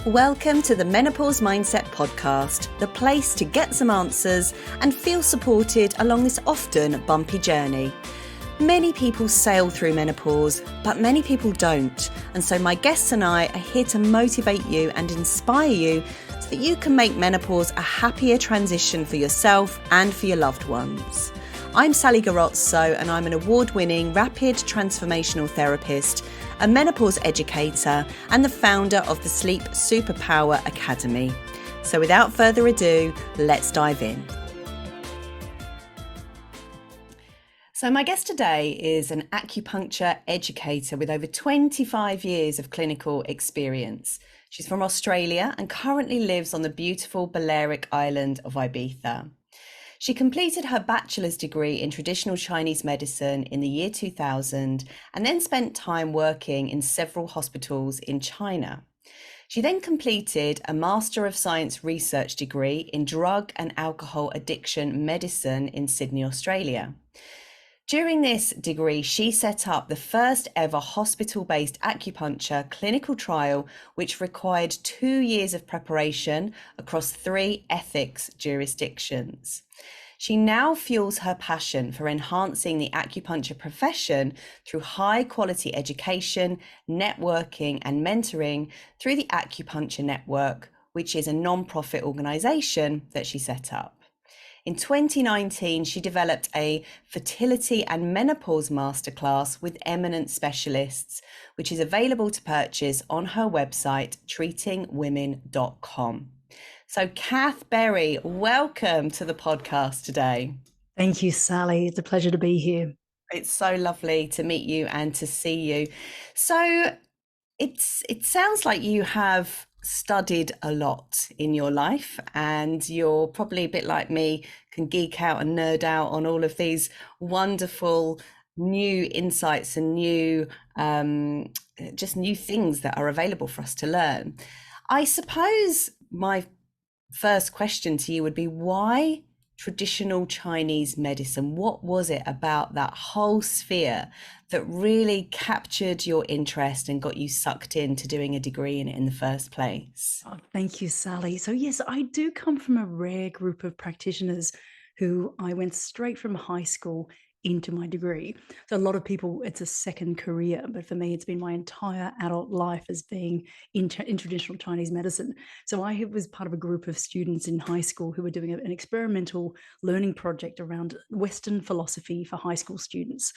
Welcome to the Menopause Mindset Podcast, the place to get some answers and feel supported along this often bumpy journey. Many people sail through menopause, but many people don't. And so my guests and I are here to motivate you and inspire you so that you can make menopause a happier transition for yourself and for your loved ones. I'm Sally Garozzo and I'm an award-winning rapid transformational therapist, a menopause educator and the founder of the Sleep Superpower Academy. So without further ado, let's dive in. So my guest today is an acupuncture educator with over 25 years of clinical experience. She's from Australia and currently lives on the beautiful Balearic island of Ibiza. She completed her bachelor's degree in traditional Chinese medicine in the year 2000 and then spent time working in several hospitals in China. She then completed a Master of Science research degree in drug and alcohol addiction medicine in Sydney, Australia. During this degree, she set up the first ever hospital-based acupuncture clinical trial, which required 2 years of preparation across 3 ethics jurisdictions. She now fuels her passion for enhancing the acupuncture profession through high-quality education, networking, and mentoring through the Acupuncture Network, which is a non-profit organisation that she set up. In 2019, she developed a fertility and menopause masterclass with eminent specialists, which is available to purchase on her website, treatingwomen.com. So Kath Berry, welcome to the podcast today. Thank you, Sally. It's a pleasure to be here. It's so lovely to meet you and to see you. So it sounds like you have studied a lot in your life, and you're probably a bit like me, can geek out and nerd out on all of these wonderful new insights and new things that are available for us to learn. I suppose my first question to you would be, why traditional Chinese medicine? What was it about that whole sphere that really captured your interest and got you sucked into doing a degree in it in the first place? Oh, thank you, Sally. So yes, I do come from a rare group of practitioners who I went straight from high school into my degree. So a lot of people, it's a second career, but for me, it's been my entire adult life as being in traditional Chinese medicine. So I was part of a group of students in high school who were doing an experimental learning project around Western philosophy for high school students.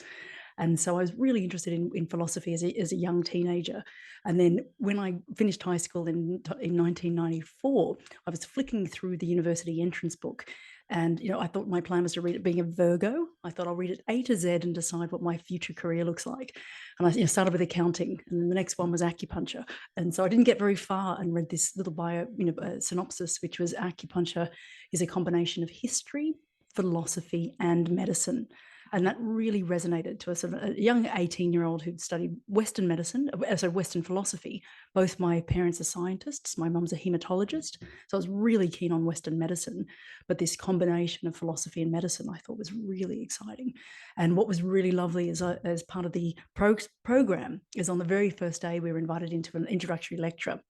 And so I was really interested in philosophy as a young teenager. And then when I finished high school in 1994, I was flicking through the university entrance book. And, I thought my plan was to read it. Being a Virgo, I thought I'll read it A to Z and decide what my future career looks like. And I started with accounting, and then the next one was acupuncture. And so I didn't get very far and read this little synopsis, which was acupuncture is a combination of history, philosophy, and medicine. And that really resonated to a young 18-year-old who'd studied Western medicine, so Western philosophy. Both my parents are scientists. My mum's a hematologist. So I was really keen on Western medicine. But this combination of philosophy and medicine I thought was really exciting. And what was really lovely is as part of the program is on the very first day we were invited into an introductory lecture.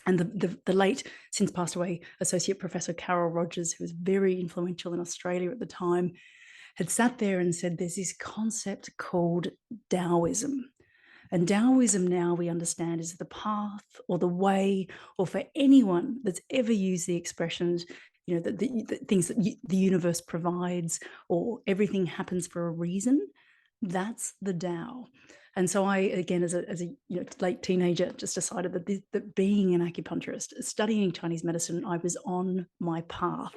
And the late, since passed away, Associate Professor Carol Rogers, who was very influential in Australia at the time, had sat there and said, there's this concept called Taoism. And Taoism now we understand is the path or the way, or for anyone that's ever used the expressions, the things that the universe provides, or everything happens for a reason, that's the Tao. And so I, again, as a late teenager, just decided that being an acupuncturist, studying Chinese medicine, I was on my path.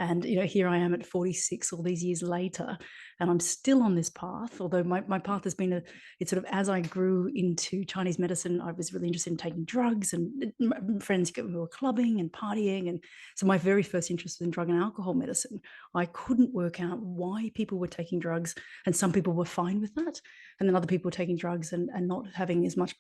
And, here I am at 46, all these years later, and I'm still on this path, although my path has been it's sort of, as I grew into Chinese medicine, I was really interested in taking drugs, and friends who were clubbing and partying. And so my very first interest was in drug and alcohol medicine. I couldn't work out why people were taking drugs, and some people were fine with that. And then other people were taking drugs and not having as much,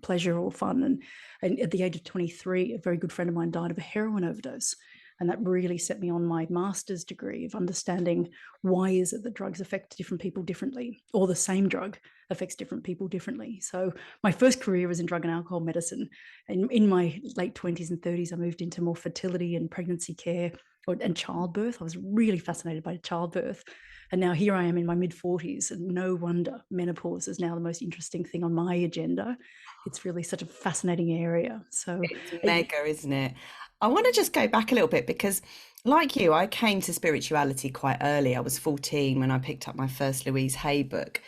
pleasure or fun. And at the age of 23, a very good friend of mine died of a heroin overdose. And that really set me on my master's degree of understanding why is it that drugs affect different people differently, or the same drug affects different people differently. So my first career was in drug and alcohol medicine. In my late 20s and 30s, I moved into more fertility and pregnancy care and childbirth. I was really fascinated by childbirth. And now here I am in my mid 40s, and no wonder menopause is now the most interesting thing on my agenda. It's really such a fascinating area. So, It's mega, isn't it? I want to just go back a little bit because, like you, I came to spirituality quite early. I was 14 when I picked up my first Louise Hay book.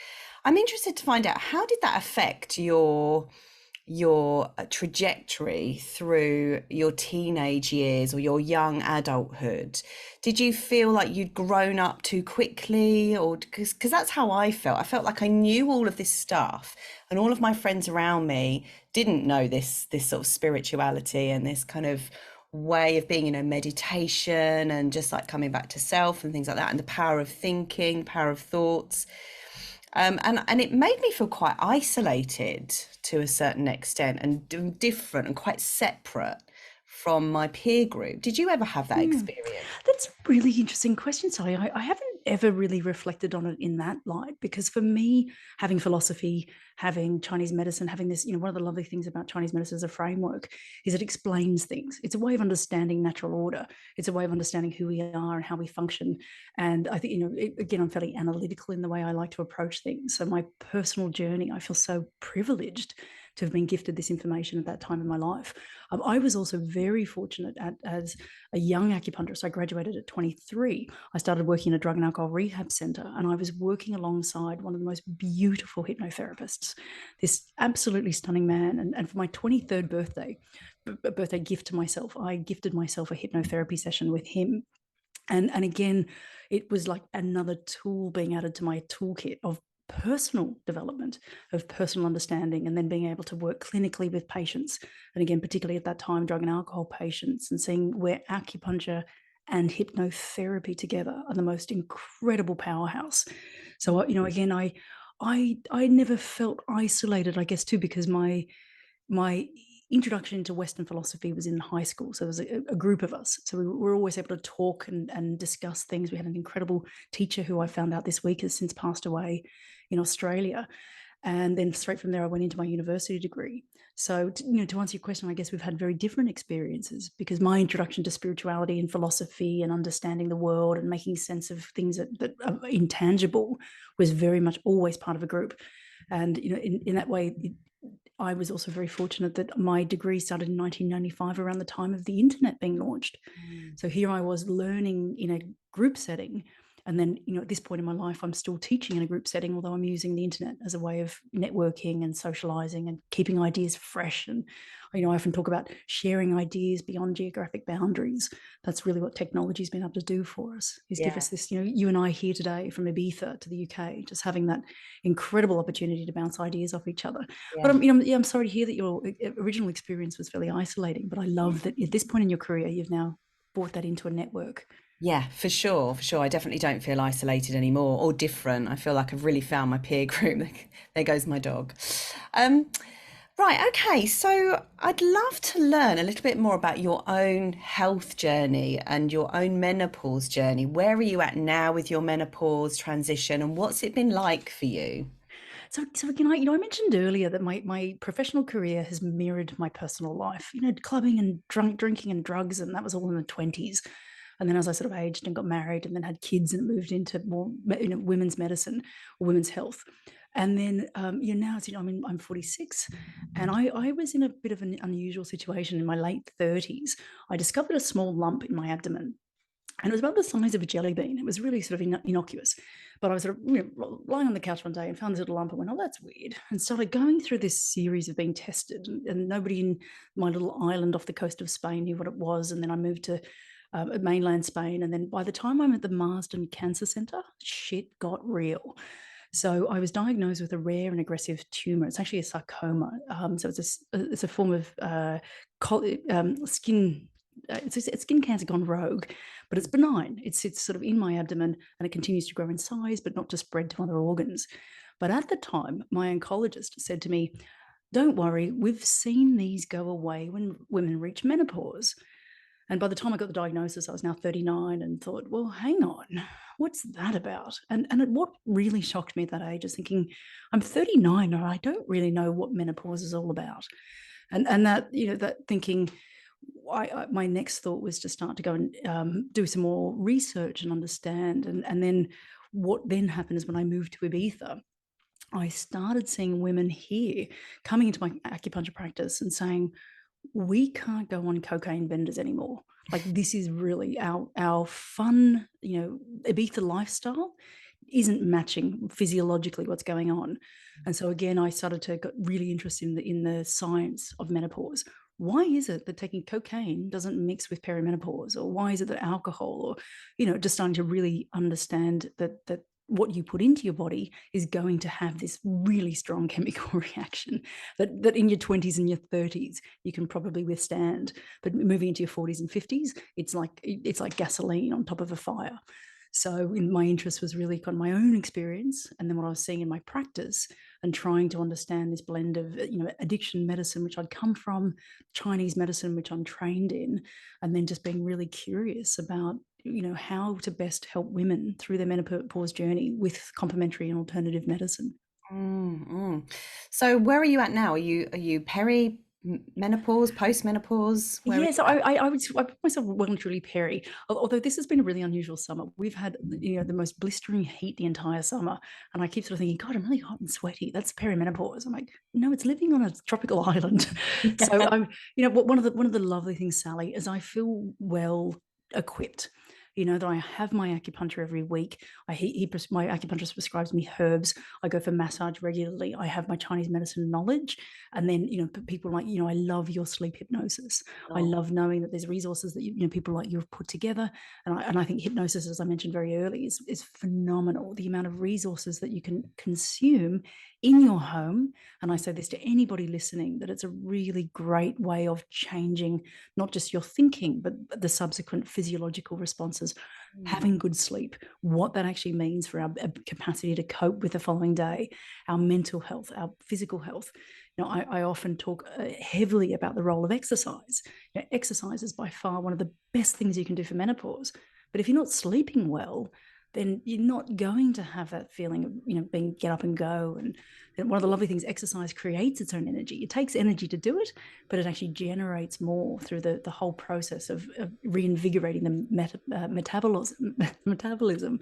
I'm interested to find out, how did that affect your trajectory through your teenage years or your young adulthood? Did you feel like you'd grown up too quickly, or because that's how I felt. I felt like I knew all of this stuff, and all of my friends around me didn't know this sort of spirituality and this kind of way of being, meditation and just like coming back to self and things like that, and the power of thinking, power of thoughts. And it made me feel quite isolated to a certain extent, and different and quite separate from my peer group. Did you ever have that yeah. experience? That's a really interesting question, Sally. I haven't ever really reflected on it in that light, because for me, having philosophy, having Chinese medicine, having this, one of the lovely things about Chinese medicine as a framework is it explains things. It's a way of understanding natural order. It's a way of understanding who we are and how we function. And I think, again, I'm fairly analytical in the way I like to approach things. So my personal journey, I feel so privileged to have been gifted this information at that time in my life. I was also very fortunate as a young acupuncturist. I graduated at 23. I started working in a drug and alcohol rehab center, and I was working alongside one of the most beautiful hypnotherapists, this absolutely stunning man. And for my 23rd birthday gift to myself, I gifted myself a hypnotherapy session with him. And again, it was like another tool being added to my toolkit of personal development, of personal understanding, and then being able to work clinically with patients. And again, particularly at that time, drug and alcohol patients, and seeing where acupuncture and hypnotherapy together are the most incredible powerhouse. So, again, I never felt isolated, I guess, too, because my introduction into Western philosophy was in high school. So there was a group of us. So we were always able to talk and discuss things. We had an incredible teacher who I found out this week has since passed away in Australia. And then straight from there, I went into my university degree. So, to answer your question, I guess we've had very different experiences, because my introduction to spirituality and philosophy and understanding the world and making sense of things that are intangible was very much always part of a group. And, in that way, I was also very fortunate that my degree started in 1995, around the time of the internet being launched. Mm. So here I was learning in a group setting. And then, at this point in my life, I'm still teaching in a group setting, although I'm using the internet as a way of networking and socializing and keeping ideas fresh. And, I often talk about sharing ideas beyond geographic boundaries. That's really what technology's been able to do for us, is give Yeah, us this, you and I here today from Ibiza to the UK, just having that incredible opportunity to bounce ideas off each other. But yeah. I'm sorry to hear that your original experience was fairly isolating, but I love that at this point in your career, you've now brought that into a network. Yeah, for sure, for sure. I definitely don't feel isolated anymore or different. I feel like I've really found my peer group. There goes my dog. Um, right, okay. So I'd love to learn a little bit more about your own health journey and your own menopause journey. Where are you at now with your menopause transition, and what's it been like for you? So again, I mentioned earlier that my professional career has mirrored my personal life. Clubbing and drinking and drugs, and that was all in the 20s. And then as I sort of aged and got married and then had kids and moved into more, women's medicine or women's health. And then, now I'm 46, and I was in a bit of an unusual situation in my late 30s. I discovered a small lump in my abdomen, and it was about the size of a jelly bean. It was really sort of innocuous. But I was sort of lying on the couch one day and found this little lump and went, oh, that's weird. And started going through this series of being tested. And nobody in my little island off the coast of Spain knew what it was. And then I moved to mainland Spain. And then by the time I'm at the Marsden Cancer Centre, shit got real. So I was diagnosed with a rare and aggressive tumor. It's actually a sarcoma. So it's a form of skin. It's skin cancer gone rogue, but it's benign. It sits sort of in my abdomen, and it continues to grow in size, but not to spread to other organs. But at the time, my oncologist said to me, "Don't worry, we've seen these go away when women reach menopause." And by the time I got the diagnosis, I was now 39 and thought, well, hang on, what's that about? And what really shocked me at that age is thinking, I'm 39 and I don't really know what menopause is all about. And that, that thinking, my next thought was to start to go and do some more research and understand. And then what then happened is when I moved to Ibiza, I started seeing women here coming into my acupuncture practice and saying, we can't go on cocaine benders anymore. Like, this is really our fun, Ibiza lifestyle isn't matching physiologically what's going on. And so again, I started to get really interested in the science of menopause. Why is it that taking cocaine doesn't mix with perimenopause? Or why is it that alcohol, or, just starting to really understand that what you put into your body is going to have this really strong chemical reaction that in your 20s and your 30s you can probably withstand, but moving into your 40s and 50s, it's like gasoline on top of a fire. So my interest was really kind of my own experience, and then what I was seeing in my practice, and trying to understand this blend of addiction medicine, which I'd come from, Chinese medicine, which I'm trained in, and then just being really curious about how to best help women through their menopause journey with complementary and alternative medicine. Mm. So where are you at now? Are you menopause, post-menopause? Where are Yeah, so you at? I put myself well and truly peri. Although this has been a really unusual summer. We've had the most blistering heat the entire summer, and I keep sort of thinking, God, I'm really hot and sweaty. That's perimenopause. I'm like, no, it's living on a tropical island. So I'm, one of the lovely things, Sally, is I feel well equipped. That I have my acupuncture every week. My acupuncturist prescribes me herbs. I go for massage regularly. I have my Chinese medicine knowledge, and then people like I love your sleep hypnosis. I Oh, love knowing that there's resources that people like you have put together, and I think hypnosis, as I mentioned very early, is phenomenal. The amount of resources that you can consume in your home, and I say this to anybody listening, that it's a really great way of changing not just your thinking, but the subsequent physiological responses. mm, Having good sleep, what that actually means for our capacity to cope with the following day, our mental health, our physical health. I often talk heavily about the role of exercise. Exercise is by far one of the best things you can do for menopause. But if you're not sleeping well, then you're not going to have that feeling of being get up and go. And one of the lovely things, exercise creates its own energy. It takes energy to do it, but it actually generates more through the whole process of reinvigorating the metabolism.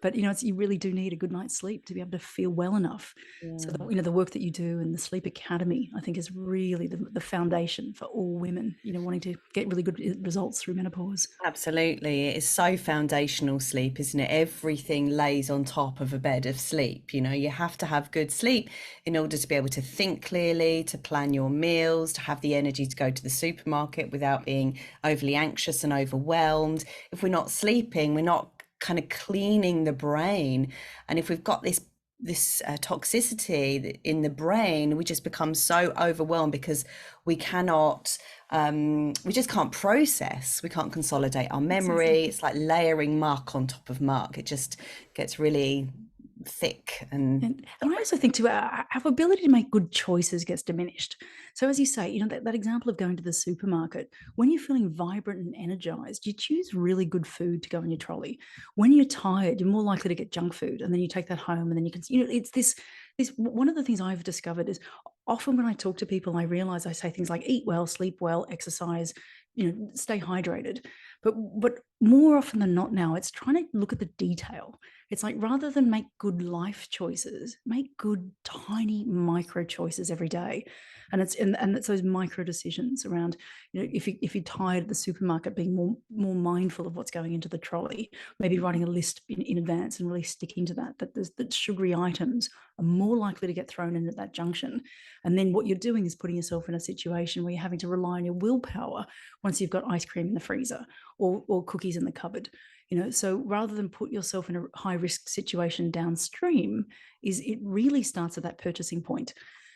But you really do need a good night's sleep to be able to feel well enough. So yeah. the work that you do in the Sleep Academy, I think, is really the foundation for all women, wanting to get really good results through menopause. Absolutely. It is so foundational sleep, isn't it? Everything lays on top of a bed of sleep. You have to have good sleep in order to be able to think clearly, to plan your meals, to have the energy to go to the supermarket without being overly anxious and overwhelmed. If we're not sleeping, we're not kind of cleaning the brain. And if we've got this toxicity in the brain, we just become so overwhelmed because we cannot we just can't process, we can't consolidate our memory. Exactly. It's like layering muck on top of muck. It just gets really thick and And I also think too, our ability to make good choices gets diminished. So as you say, that example of going to the supermarket, when you're feeling vibrant and energized, you choose really good food to go in your trolley. When you're tired, you're more likely to get junk food, and then you take that home, and then you can, it's this one of the things I've discovered is often when I talk to people, I realize I say things like eat well, sleep well, exercise, stay hydrated. But more often than not now, it's trying to look at the detail. It's like, rather than make good life choices, make good tiny micro choices every day. And it's those micro decisions around, if you're tired at the supermarket, being more mindful of what's going into the trolley, maybe writing a list in advance and really sticking to that sugary items are more likely to get thrown in at that junction. And then what you're doing is putting yourself in a situation where you're having to rely on your willpower once you've got ice cream in the freezer or cookies in the cupboard. So rather than put yourself in a high risk situation downstream, is it really starts at that purchasing point.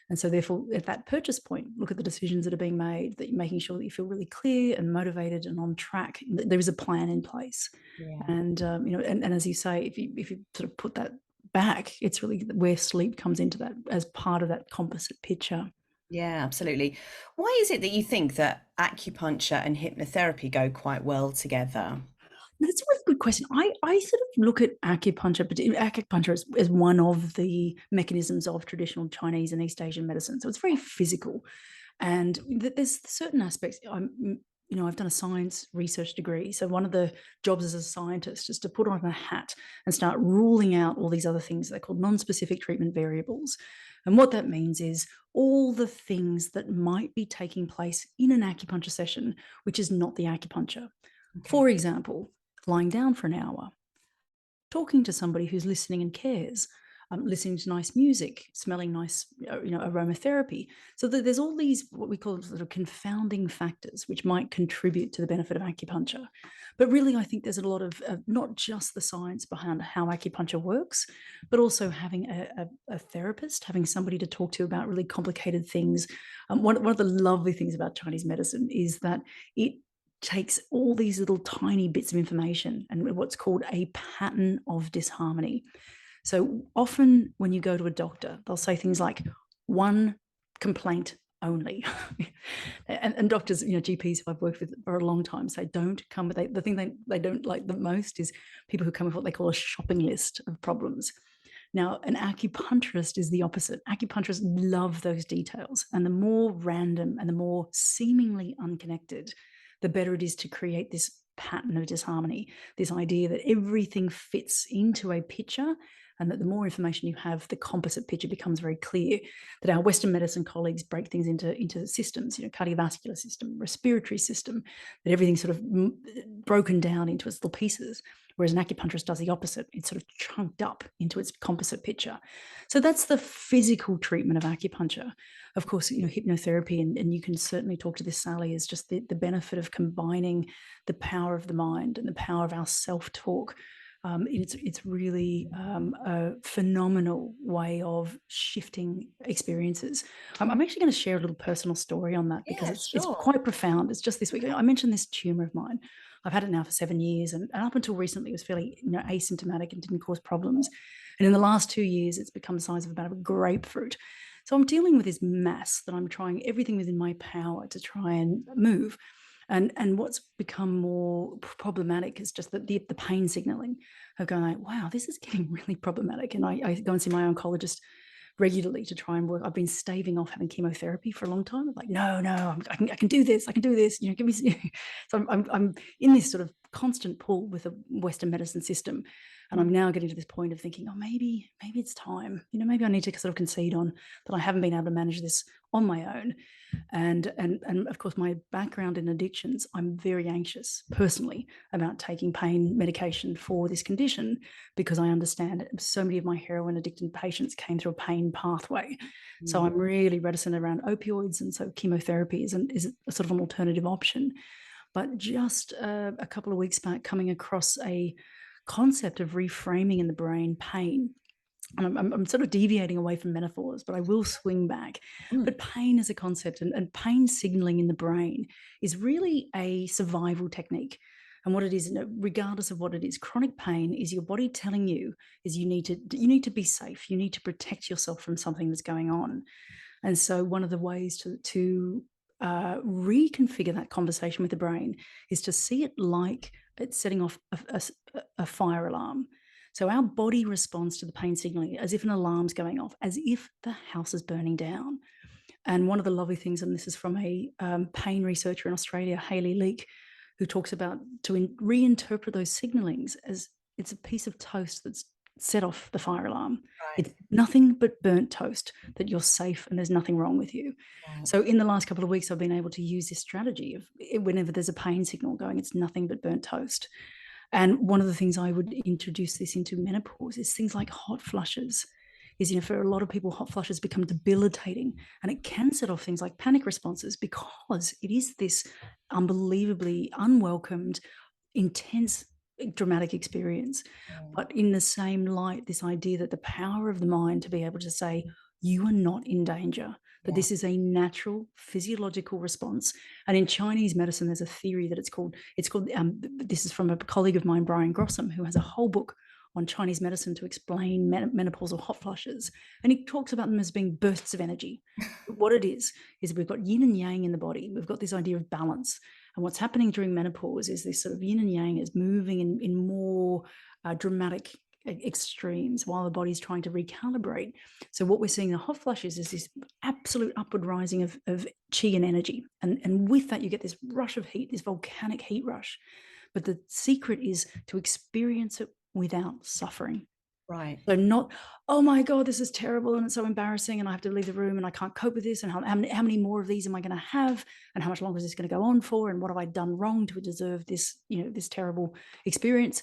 And so therefore, at that purchase point, look at the decisions that are being made, that you're making sure that you feel really clear and motivated and on track, that there is a plan in place. yeah. And as you say, if you sort of put that back, it's really where sleep comes into that as part of that composite picture. Yeah, absolutely. Why is it that you think that acupuncture and hypnotherapy go quite well together? No, that's a really good question. I sort of look at acupuncture, but acupuncture as one of the mechanisms of traditional Chinese and East Asian medicine. So it's very physical, and there's certain aspects. I've done a science research degree, so one of the jobs as a scientist is to put on a hat and start ruling out all these other things they're called non-specific treatment variables. And what that means is all the things that might be taking place in an acupuncture session, which is not the acupuncture. Okay. For example, lying down for an hour, talking to somebody who's listening and cares, listening to nice music, smelling nice, aromatherapy. So that there's all these what we call sort of confounding factors which might contribute to the benefit of acupuncture. But really, I think there's a lot of not just the science behind how acupuncture works, but also having a therapist, having somebody to talk to about really complicated things. One of the lovely things about Chinese medicine is that it takes all these little tiny bits of information and what's called a pattern of disharmony. So often when you go to a doctor, they'll say things like one complaint only. And doctors, GPs who I've worked with for a long time say don't come with the thing they don't like the most is people who come with what they call a shopping list of problems. Now, an acupuncturist is the opposite. Acupuncturists love those details. And the more random and the more seemingly unconnected, the better it is to create this pattern of disharmony, this idea that everything fits into a picture and that the more information you have, the composite picture becomes very clear. That our Western medicine colleagues break things into systems, cardiovascular system, respiratory system, that everything's sort of broken down into its little pieces. Whereas an acupuncturist does the opposite. It's sort of chunked up into its composite picture. So that's the physical treatment of acupuncture. Of course, hypnotherapy, and you can certainly talk to this, Sally, is just the benefit of combining the power of the mind and the power of our self-talk. It's really a phenomenal way of shifting experiences. I'm actually going to share a little personal story on that because Yeah, it's sure. quite profound. It's just this week. I mentioned this tumor of mine. I've had it now for 7 years, and up until recently, it was fairly asymptomatic and didn't cause problems. And in the last 2 years, it's become the size of about a grapefruit. So I'm dealing with this mass that I'm trying everything within my power to try and move. And what's become more problematic is just the pain signaling of going like, wow, this is getting really problematic. And I go and see my oncologist regularly to try and work. I've been staving off having chemotherapy for a long time. I'm like, no, I can do this. I can do this. Give me. So I'm in this sort of constant pull with the Western medicine system, and I'm now getting to this point of thinking, oh, maybe it's time. Maybe I need to sort of concede on that. I haven't been able to manage this on my own, and of course my background in addictions, I'm very anxious personally about taking pain medication for this condition because I understand so many of my heroin addicted patients came through a pain pathway. So Mm. I'm really reticent around opioids, and so chemotherapy is a sort of an alternative option. But just a couple of weeks back, coming across a concept of reframing in the brain pain, and I'm sort of deviating away from metaphors, but I will swing back. Mm. But pain as a concept, and pain signaling in the brain is really a survival technique. And what it is, regardless of what it is, chronic pain is your body telling you is you need to be safe. You need to protect yourself from something that's going on. And so one of the ways to reconfigure that conversation with the brain is to see it like it's setting off a fire alarm. So our body responds to the pain signaling as if an alarm's going off, as if the house is burning down. And one of the lovely things, and this is from a pain researcher in Australia, Hayley Leake, who talks about reinterpret those signalings as it's a piece of toast that's set off the fire alarm. Right, It's nothing but burnt toast, that you're safe and there's nothing wrong with you. right. So in the last couple of weeks, I've been able to use this strategy of whenever there's a pain signal going, it's nothing but burnt toast. And one of the things I would introduce this into menopause is things like hot flushes. Is, for a lot of people, hot flushes become debilitating, and it can set off things like panic responses because it is this unbelievably unwelcomed, intense, dramatic experience. Mm. But in the same light, this idea that the power of the mind to be able to say, you are not in danger, that Yeah. this is a natural physiological response. And in Chinese medicine, there's a theory that it's called this is from a colleague of mine, Brian Grossam, who has a whole book on Chinese medicine to explain menopausal hot flushes. And he talks about them as being bursts of energy. But what it is we've got yin and yang in the body. We've got this idea of balance. And what's happening during menopause is this sort of yin and yang is moving in more dramatic extremes while the body's trying to recalibrate. So what we're seeing in the hot flushes is this absolute upward rising of chi and energy. And with that, you get this rush of heat, this volcanic heat rush. But the secret is to experience it without suffering. Right. So not, oh my God, this is terrible and it's so embarrassing and I have to leave the room and I can't cope with this and how many more of these am I going to have and how much longer is this going to go on for and what have I done wrong to deserve this, this terrible experience.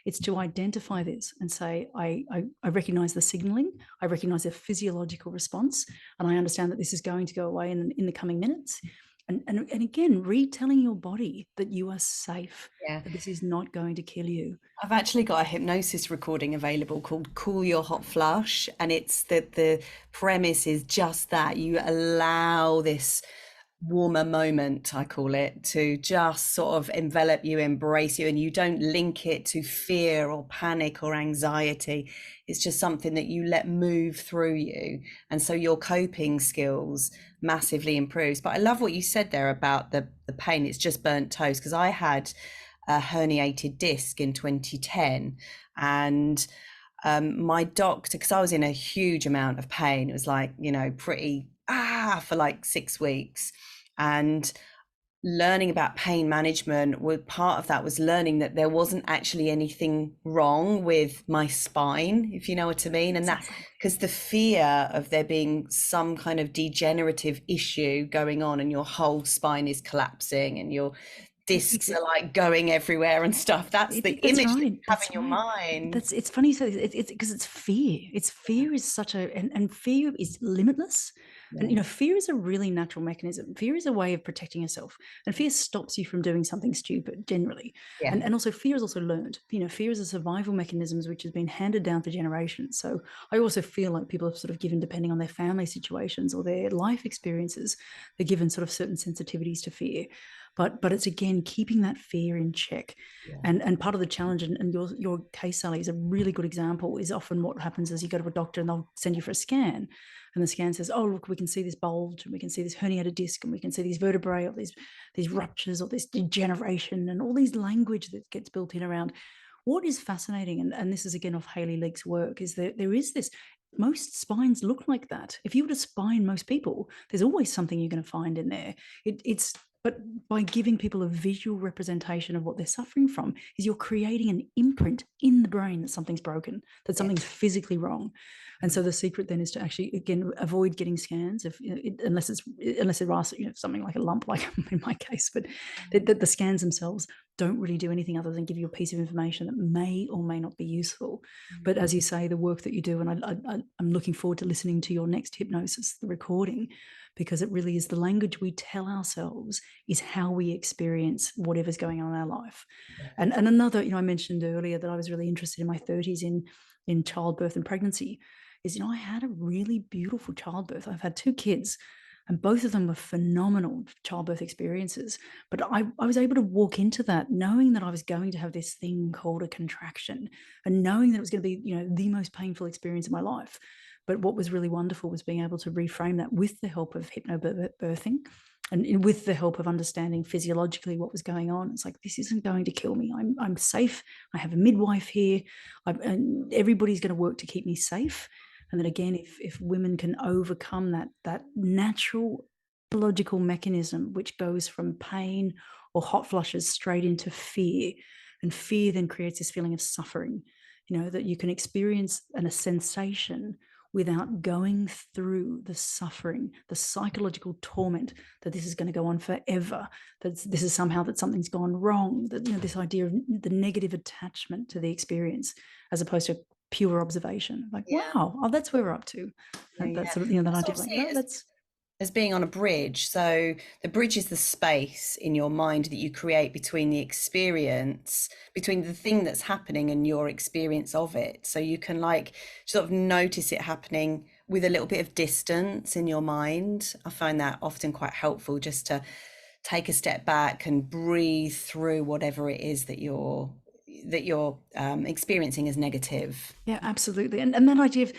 It's to identify this and say, I recognize the signaling, I recognize the physiological response, and I understand that this is going to go away in the coming minutes. And again, retelling your body that you are safe, Yeah. that this is not going to kill you. I've actually got a hypnosis recording available called Cool Your Hot Flush. And it's the premise is just that you allow this warmer moment, I call it, to just sort of envelop you, embrace you, and you don't link it to fear or panic or anxiety. It's just something that you let move through you. And so your coping skills massively improves. But I love what you said there about the pain. It's just burnt toast, because I had a herniated disc in 2010, and my doctor, because I was in a huge amount of pain, it was like, pretty for like 6 weeks, and learning about pain management, part of that was learning that there wasn't actually anything wrong with my spine, if you know what I mean. And that, because the fear of there being some kind of degenerative issue going on and your whole spine is collapsing and your discs are like going everywhere and stuff, that's the image that you have in your mind. It's funny. So it's because it's fear. Fear is such and fear is limitless. And fear is a really natural mechanism. Fear is a way of protecting yourself, and fear stops you from doing something stupid generally. Yeah. And also fear is also learned. Fear is a survival mechanism which has been handed down for generations. So I also feel like people have sort of given, depending on their family situations or their life experiences, they're given sort of certain sensitivities to fear. But it's again keeping that fear in check. And part of the challenge, and your case, Sally, is a really good example, is often what happens is you go to a doctor and they'll send you for a scan. And the scan says, oh, look, we can see this bulge and we can see this herniated disc and we can see these vertebrae or these ruptures or this degeneration and all these language that gets built in around. What is fascinating, and this is again off Hayley Leake's work, is that there is this, most spines look like that. If you were to spine most people, there's always something you're going to find in there. But by giving people a visual representation of what they're suffering from, is you're creating an imprint in the brain that something's broken, that something's physically wrong. And so the secret then is to actually, again, avoid getting scans unless it asks, something like a lump, like in my case. But the scans themselves don't really do anything other than give you a piece of information that may or may not be useful. But as you say, the work that you do, and I'm looking forward to listening to your next hypnosis, the recording, because it really is the language we tell ourselves is how we experience whatever's going on in our life. And another, I mentioned earlier that I was really interested in my 30s in childbirth and pregnancy, is, I had a really beautiful childbirth. I've had 2 kids, and both of them were phenomenal childbirth experiences. But I was able to walk into that knowing that I was going to have this thing called a contraction, and knowing that it was going to be, the most painful experience of my life. But what was really wonderful was being able to reframe that with the help of hypnobirthing and with the help of understanding physiologically what was going on. It's like, this isn't going to kill me. I'm safe. I have a midwife here, and everybody's going to work to keep me safe. And then again, if women can overcome that natural biological mechanism, which goes from pain or hot flushes straight into fear, and fear then creates this feeling of suffering, that you can experience a sensation without going through the suffering, the psychological torment that this is going to go on forever, that this is somehow that something's gone wrong, that this idea of the negative attachment to the experience as opposed to pure observation. Like, wow, that's where we're up to. That's that idea of like, that's as being on a bridge. So the bridge is the space in your mind that you create between the experience, between the thing that's happening and your experience of it. So you can like sort of notice it happening with a little bit of distance in your mind. I find that often quite helpful, just to take a step back and breathe through whatever it is that you're that you're experiencing as negative. Yeah, absolutely. And that idea of,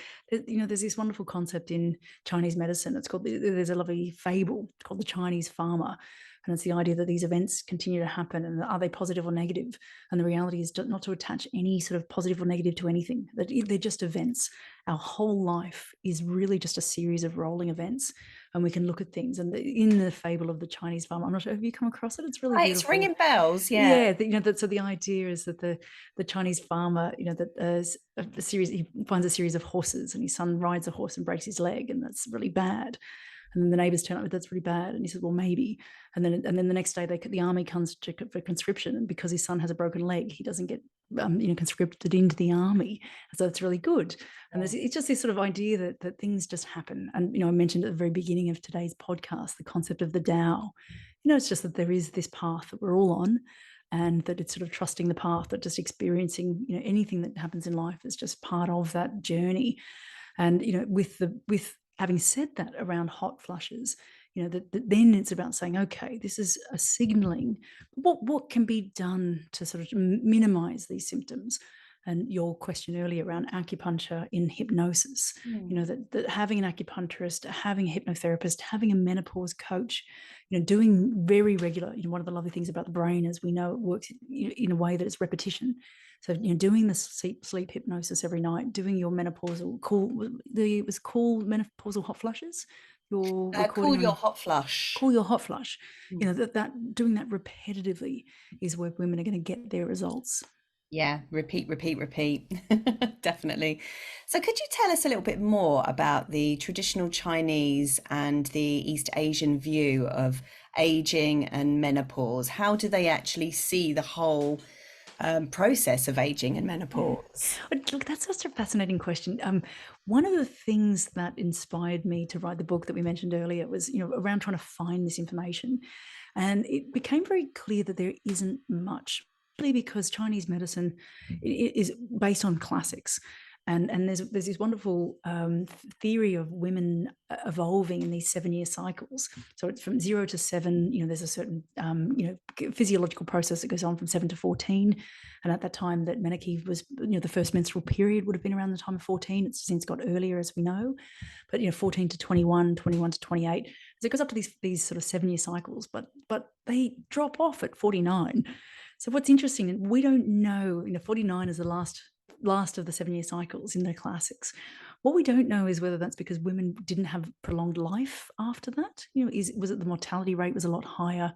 there's this wonderful concept in Chinese medicine. It's called, there's a lovely fable called the Chinese farmer. And it's the idea that these events continue to happen, and are they positive or negative? And the reality is not to attach any sort of positive or negative to anything, that they're just events. Our whole life is really just a series of rolling events. And we can look at things. And in the fable of the Chinese farmer, I'm not sure, have you come across it? It's really It's beautiful. ringing bells, yeah. Yeah, so the idea is that the Chinese farmer, that there's a series, he finds a series of horses, and his son rides a horse and breaks his leg, and that's really bad. And then the neighbors turn up, that's really bad. And he says, well, maybe. And then the next day, the army comes to check for conscription, and because his son has a broken leg, he doesn't get conscripted into the army. So it's really good. And it's just this sort of idea that things just happen. And I mentioned at the very beginning of today's podcast the concept of the Tao. It's just that there is this path that we're all on, and that it's sort of trusting the path, that just experiencing anything that happens in life is just part of that journey. And with having said that around hot flushes, that then it's about saying, okay, this is a signaling. What can be done to sort of minimize these symptoms? And your question earlier around acupuncture in hypnosis, that having an acupuncturist, having a hypnotherapist, having a menopause coach, doing very regular, one of the lovely things about the brain is we know it works in a way that it's repetition. So, doing the sleep hypnosis every night, doing your menopausal it was called menopausal hot flushes. Your Call recording your on hot flush. Call your hot flush. Mm. That doing that repetitively is where women are going to get their results. Yeah, repeat, repeat, repeat. Definitely. So, could you tell us a little bit more about the traditional Chinese and the East Asian view of aging and menopause? How do they actually see the whole process of aging and Yeah. menopause? Look, that's such a fascinating question. One of the things that inspired me to write the book that we mentioned earlier was, around trying to find this information. And it became very clear that there isn't much, really, because Chinese medicine is based on classics. And there's this wonderful theory of women evolving in these 7-year cycles. So it's from 0 to 7. There's a certain physiological process that goes on from 7 to 14. And at that time, that menarche was, the first menstrual period would have been around the time of 14. It's since got earlier, as we know, but 14 to 21, 21 to 28. So it goes up to these sort of 7-year cycles, but they drop off at 49. So what's interesting, and we don't know, 49 is the last of the 7-year cycles in the classics. What we don't know is whether that's because women didn't have prolonged life after that. Was it the mortality rate was a lot higher?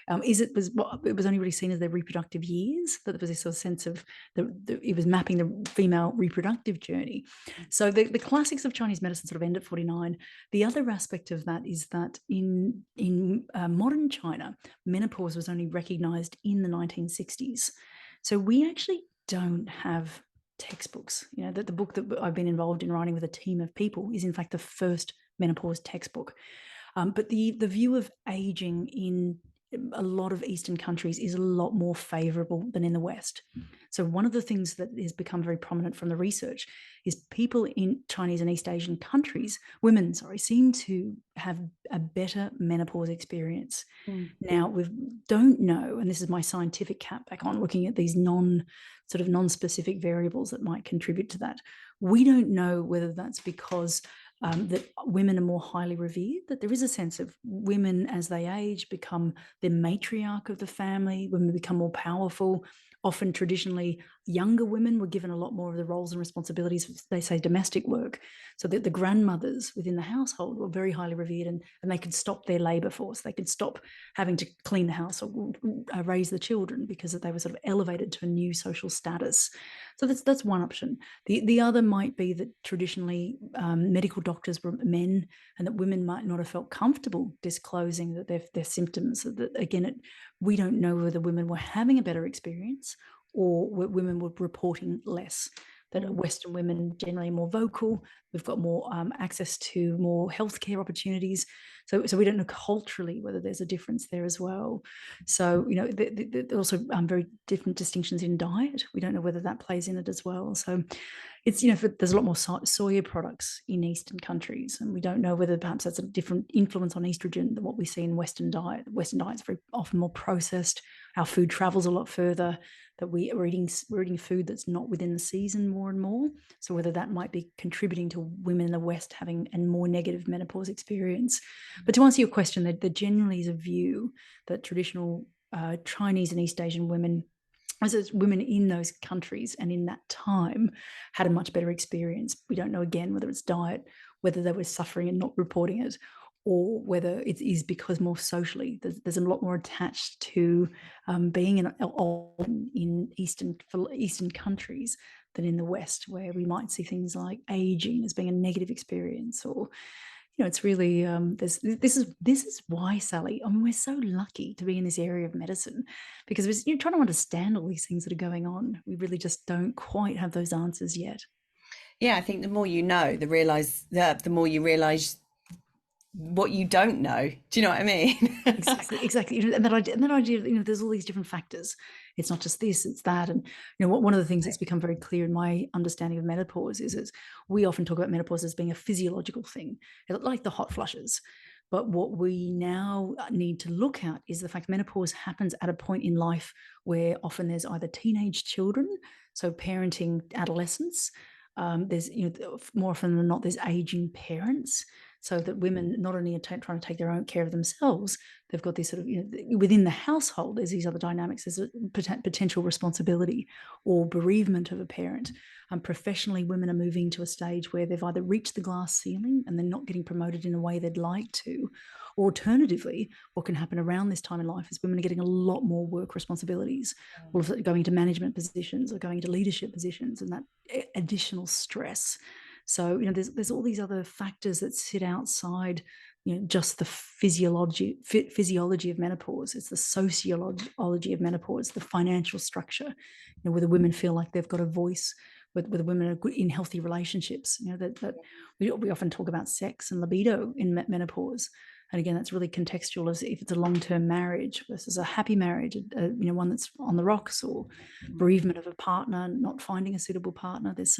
It was only really seen as their reproductive years, that there was this sort of sense of it was mapping the female reproductive journey. So the classics of Chinese medicine sort of end at 49. The other aspect of that is that in modern China, menopause was only recognized in the 1960s. So we actually don't have textbooks. That the book that I've been involved in writing with a team of people is in fact the first menopause textbook. But the view of aging in a lot of Eastern countries is a lot more favorable than in the West. So one of the things that has become very prominent from the research is people in Chinese and East Asian countries, women, seem to have a better menopause experience. Mm. Now, we don't know, and this is my scientific cap back on, looking at these non-specific variables that might contribute to that. We don't know whether that's because that women are more highly revered, that there is a sense of women as they age become the matriarch of the family, women become more powerful. Often traditionally younger women were given a lot more of the roles and responsibilities of, they say, domestic work, so that the grandmothers within the household were very highly revered, and they could stop their labor force, they could stop having to clean the house or raise the children, because they were sort of elevated to a new social status. So that's one option. The other might be that traditionally medical doctors were men, and that women might not have felt comfortable disclosing that their symptoms. That again, we don't know whether women were having a better experience or women were reporting less. That Western women generally more vocal. We've got more access to more healthcare opportunities. So we don't know culturally whether there's a difference there as well. So there are also very different distinctions in diet. We don't know whether that plays in it as well. So it's, there's a lot more soya products in Eastern countries, and we don't know whether perhaps that's a different influence on estrogen than what we see in Western diet. Western diet's very often more processed. Our food travels a lot further. That we're eating food that's not within the season more and more. So whether that might be contributing to women in the West having a more negative menopause experience. But to answer your question, there generally is a view that traditional Chinese and East Asian women, as women in those countries and in that time, had a much better experience. We don't know, again, whether it's diet, whether they were suffering and not reporting it, or whether it is because more socially there's a lot more attached to being in Eastern countries than in the West, where we might see things like aging as being a negative experience, or it's really this is why, Sally, I mean, we're so lucky to be in this area of medicine, because you're trying to understand all these things that are going on. We really just don't quite have those answers yet. Yeah, I think the more you know, the more you realize what you don't know. Do you know what I mean? Exactly. And that idea, there's all these different factors. It's not just this, it's that. And one of the things that's become very clear in my understanding of menopause is we often talk about menopause as being a physiological thing, like the hot flushes. But what we now need to look at is the fact menopause happens at a point in life where often there's either teenage children, so parenting adolescents. There's, more often than not, there's aging parents, so that women not only are trying to take their own care of themselves, they've got this sort of, within the household, there's these other dynamics. There's a potential responsibility or bereavement of a parent. Professionally, women are moving to a stage where they've either reached the glass ceiling and they're not getting promoted in a way they'd like to, or alternatively, what can happen around this time in life is women are getting a lot more work responsibilities, all of it going into management positions or going into leadership positions, and that additional stress. So there's all these other factors that sit outside just the physiology of menopause. It's the sociology of menopause, the financial structure, whether women feel like they've got a voice, whether women are in healthy relationships. That we often talk about sex and libido in menopause. And again, that's really contextual, as if it's a long-term marriage versus a happy marriage, one that's on the rocks, or bereavement of a partner, not finding a suitable partner. There's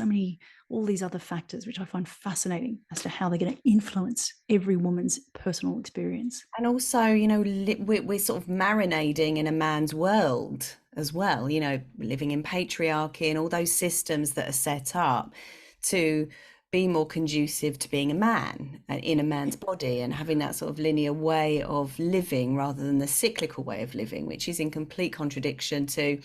all these other factors, which I find fascinating as to how they're going to influence every woman's personal experience. And also, we're sort of marinating in a man's world as well, living in patriarchy and all those systems that are set up to be more conducive to being a man and in a man's body, and having that sort of linear way of living rather than the cyclical way of living, which is in complete contradiction to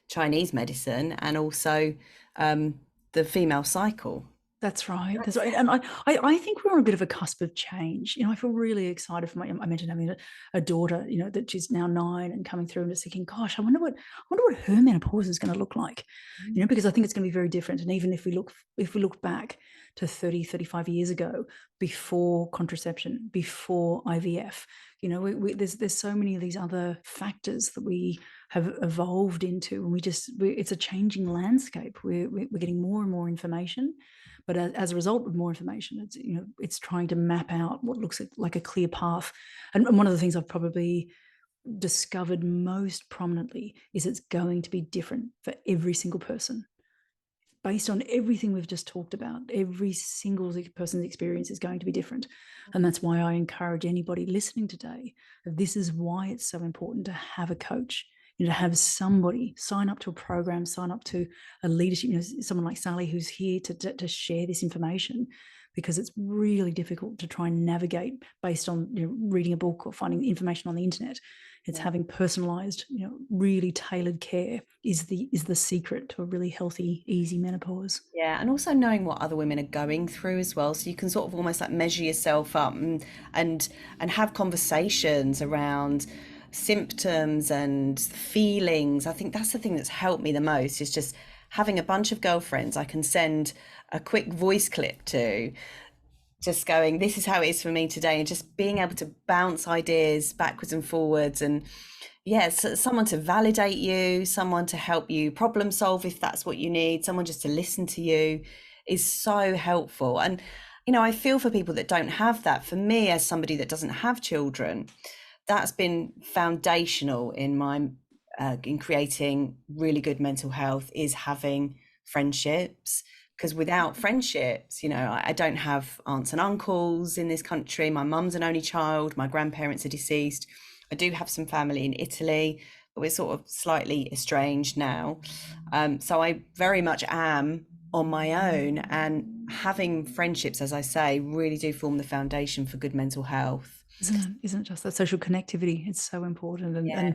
Chinese medicine and also the female cycle. That's right. That's right. And I think we're on a bit of a cusp of change. I feel really excited for I mentioned having a daughter, that she's now 9 and coming through, and just thinking, gosh, I wonder what her menopause is going to look like. Because I think it's going to be very different. And even if we look back to 30, 35 years ago, before contraception, before IVF, there's so many of these other factors that we have evolved into, and it's a changing landscape. We're getting more and more information. But as a result of more information, it's trying to map out what looks like a clear path. And one of the things I've probably discovered most prominently is it's going to be different for every single person. Based on everything we've just talked about, every single person's experience is going to be different. And that's why I encourage anybody listening today, this is why it's so important to have a coach, to have somebody sign up to a program, sign up to a leadership, someone like Sally, who's here to share this information, because it's really difficult to try and navigate based on reading a book or finding information on the internet. It's having personalized, really tailored care is the secret to a really healthy, easy menopause. Yeah, and also knowing what other women are going through as well, so you can sort of almost like measure yourself up and have conversations around symptoms and feelings. I think that's the thing that's helped me the most, is just having a bunch of girlfriends I can send a quick voice clip to, just going, this is how it is for me today, and just being able to bounce ideas backwards and forwards. And yes, someone to validate you, someone to help you problem solve if that's what you need, someone just to listen to you is so helpful. And I feel for people that don't have that. For me, as somebody that doesn't have children, that's been foundational in my in creating really good mental health, is having friendships, because without friendships, I don't have aunts and uncles in this country. My mum's an only child. My grandparents are deceased. I do have some family in Italy, but we're sort of slightly estranged now. So I very much am on my own, and having friendships, as I say, really do form the foundation for good mental health. Isn't it just that social connectivity? It's so important. And Yeah,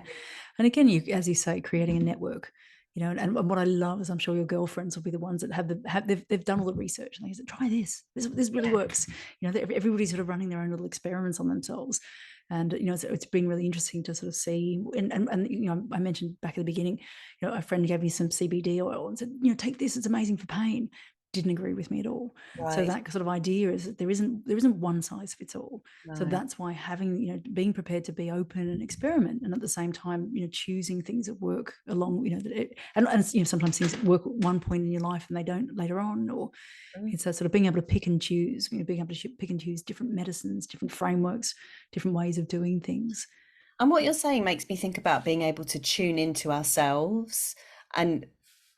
and again, you, as you say, creating a network, and what I love is I'm sure your girlfriends will be the ones that they've done all the research and they say, try this really works. Everybody's sort of running their own little experiments on themselves. And it's been really interesting to sort of see. And I mentioned back at the beginning, a friend gave me some CBD oil and said, take this, it's amazing for pain. Didn't agree with me at all. So right. that sort of idea is that there isn't one size fits all. So No. that's why having, being prepared to be open and experiment, and at the same time, choosing things that work along, sometimes things work at one point in your life and they don't later on, or Mm. it's that sort of being able to pick and choose, being able to pick and choose different medicines, different frameworks, different ways of doing things. And what you're saying makes me think about being able to tune into ourselves and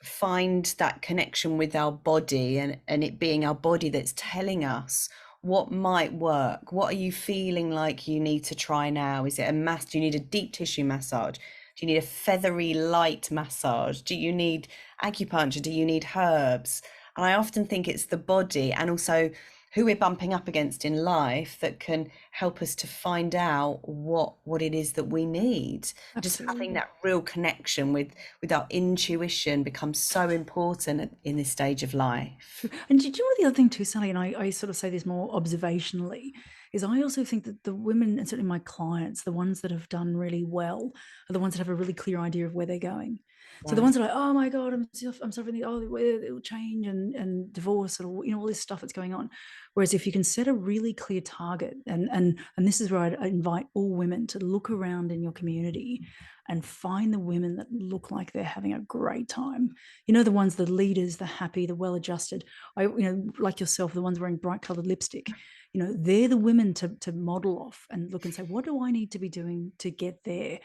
find that connection with our body, and it being our body that's telling us what might work. What are you feeling like you need to try now? Is it a mass? Do you need a deep tissue massage? Do you need a feathery light massage? Do you need acupuncture? Do you need herbs? And I often think it's the body and also who we're bumping up against in life that can help us to find out what it is that we need. Just having Absolutely. that real connection with our intuition becomes so important in this stage of life. True. And did you know the other thing too, Sally, and I sort of say this more observationally, is I also think that the women, and certainly my clients, the ones that have done really well, are the ones that have a really clear idea of where they're going. So the Right. ones that are like, oh my God, I'm suffering, oh, it'll change and divorce, and all this stuff that's going on. Whereas if you can set a really clear target, and this is where I invite all women to look around in your community and find the women that look like they're having a great time. The ones, the leaders, the happy, the well-adjusted. Like yourself, the ones wearing bright colored lipstick, they're the women to model off and look and say, what do I need to be doing to get there?